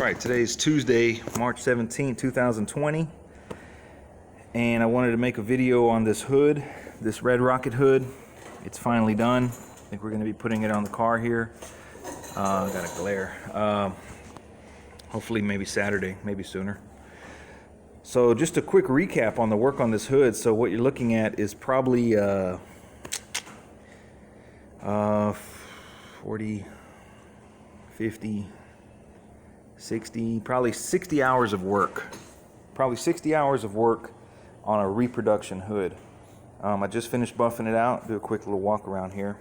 Alright, today's Tuesday, March 17, 2020, and I wanted to make a video on this hood, this Red Rocket hood. It's finally done. I think we're going to be putting it on the car here. Got a glare. Hopefully maybe Saturday, maybe sooner. So just a quick recap on the work on this hood. So what you're looking at is probably 40, 50, 60, probably 60 hours of work. Probably 60 hours of work on a reproduction hood. I just finished buffing it out. Do a quick little walk around here.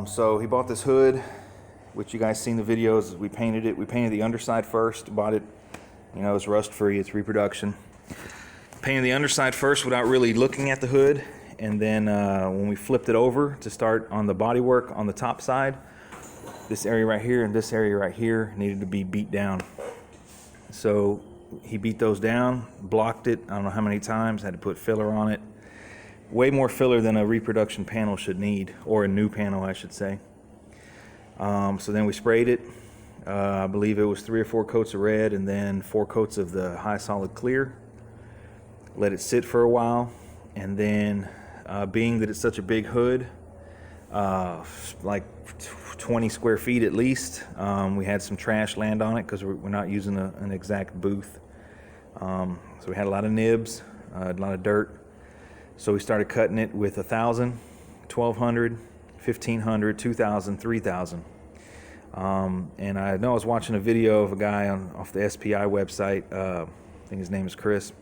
So he bought this hood, which you guys seen the videos. We painted it. We painted the underside first. Bought it, you know, it's rust free. It's reproduction. Painted the underside first without really looking at the hood. And then when we flipped it over to start on the bodywork on the top side, this area right here and this area right here needed to be beat down. So he beat those down, blocked it, I don't know how many times, had to put filler on it. Way more filler than a reproduction panel should need, or a new panel I should say. So then we sprayed it. I believe it was 3 or 4 coats of red and then 4 coats of the high solid clear. Let it sit for a while, and then being that it's such a big hood, like 20 square feet at least, we had some trash land on it because we're not using an exact booth. So we had a lot of nibs, a lot of dirt. So we started cutting it with 1,000, 1,200, 1,500, 2,000, 3,000. And I know I was watching a video of a guy off the SPI website. I think his name is Chris.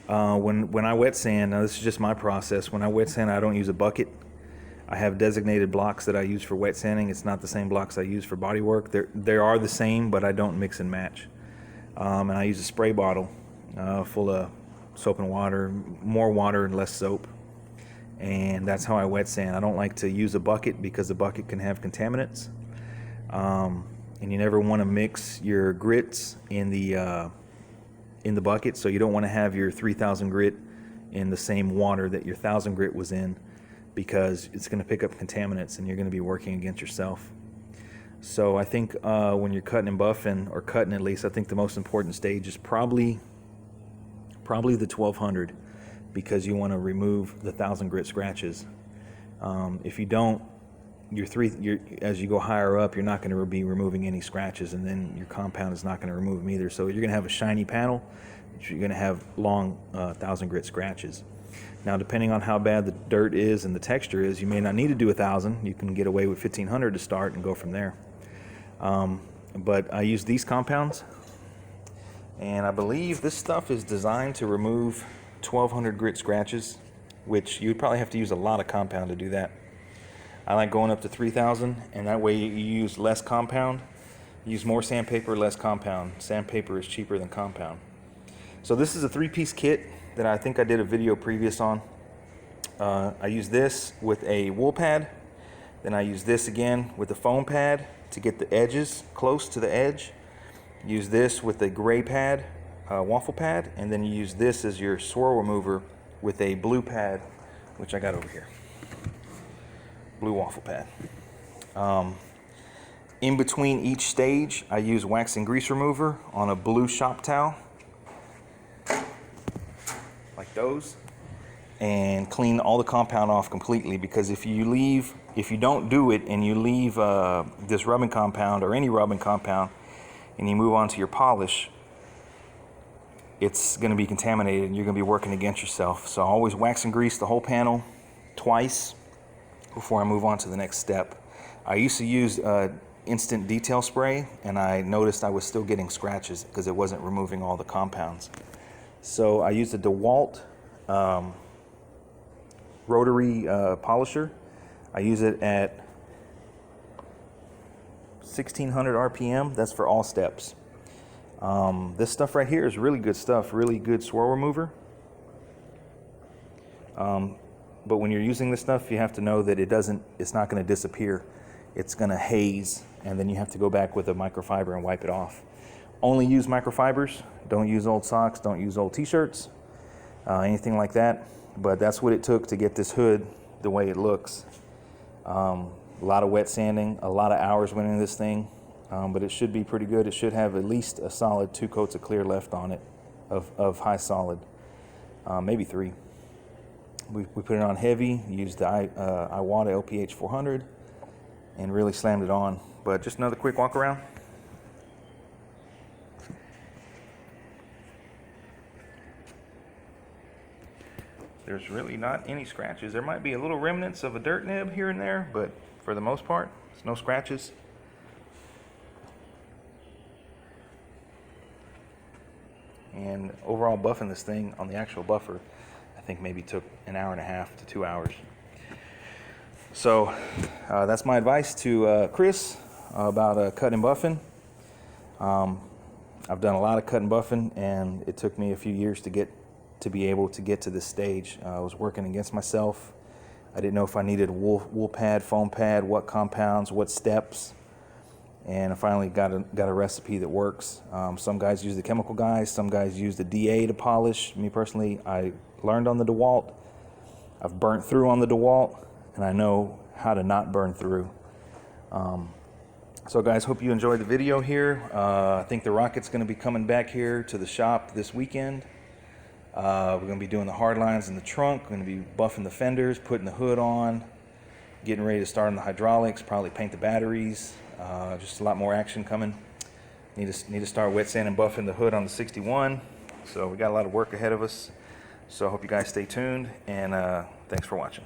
When I wet sand, now this is just my process. When I wet sand, I don't use a bucket. I have designated blocks that I use for wet sanding. It's not the same blocks I use for body work. They are the same, but I don't mix and match. And I use a spray bottle full of soap and water, more water and less soap. And that's how I wet sand. I don't like to use a bucket because the bucket can have contaminants. And you never want to mix your grits in the bucket, so you don't want to have your 3,000 grit in the same water that your 1,000 grit was in, because it's going to pick up contaminants and you're going to be working against yourself. So I think when you're cutting and buffing, or cutting at least, I think the most important stage is probably the 1,200, because you want to remove the 1,000 grit scratches. If you don't, as you go higher up, you're not going to be removing any scratches, and then your compound is not going to remove them either. So you're going to have a shiny panel, but you're going to have long 1,000 grit scratches. Now, depending on how bad the dirt is and the texture is, you may not need to do 1,000. You can get away with 1,500 to start and go from there. But I use these compounds, and I believe this stuff is designed to remove 1,200 grit scratches, which you'd probably have to use a lot of compound to do that. I like going up to 3,000, and that way you use less compound. Use more sandpaper, less compound. Sandpaper is cheaper than compound. So this is a 3-piece kit that I think I did a video previous on. I use this with a wool pad. Then I use this again with a foam pad to get the edges close to the edge. Use this with a gray pad, waffle pad, and then you use this as your swirl remover with a blue pad, which I got over here. Blue waffle pad. In between each stage, I use wax and grease remover on a blue shop towel, like those, and clean all the compound off completely, because if you don't do it and you leave this rubbing compound or any rubbing compound and you move on to your polish, it's going to be contaminated and you're going to be working against yourself. So I always wax and grease the whole panel twice before I move on to the next step. I used to use instant detail spray, and I noticed I was still getting scratches because it wasn't removing all the compounds. So I used a Dewalt Rotary polisher. I use it at 1,600 RPM. That's for all steps. This stuff right here is really good stuff, really good swirl remover. But when you're using this stuff, you have to know that it's not going to disappear. It's going to haze, and then you have to go back with a microfiber and wipe it off. Only use microfibers. Don't use old socks. Don't use old t-shirts, anything like that. But that's what it took to get this hood the way it looks. A lot of wet sanding, a lot of hours went into this thing, but it should be pretty good. It should have at least a solid 2 coats of clear left on it of high solid, maybe 3. We put it on heavy, used the Iwata LPH 400, and really slammed it on. But just another quick walk around. There's really not any scratches. There might be a little remnants of a dirt nib here and there, but for the most part, there's no scratches. And overall buffing this thing on the actual buffer, I think maybe took an hour and a half to 2 hours. So that's my advice to Chris about cut and buffing. I've done a lot of cut and buffing, and it took me a few years to be able to get to this stage. I was working against myself. I didn't know if I needed wool pad, foam pad, what compounds, what steps, and I finally got a recipe that works. Some guys use the chemical guys, some guys use the DA to polish. Me personally, I learned on the Dewalt. I've burnt through on the Dewalt, and I know how to not burn through. So guys, hope you enjoyed the video here. I think the rocket's going to be coming back here to the shop this weekend. We're going to be doing the hard lines in the trunk. We're going to be buffing the fenders, putting the hood on, getting ready to start on the hydraulics, probably paint the batteries. Just a lot more action coming. Need to start wet sanding and buffing the hood on the 61. So we got a lot of work ahead of us. So I hope you guys stay tuned, and thanks for watching.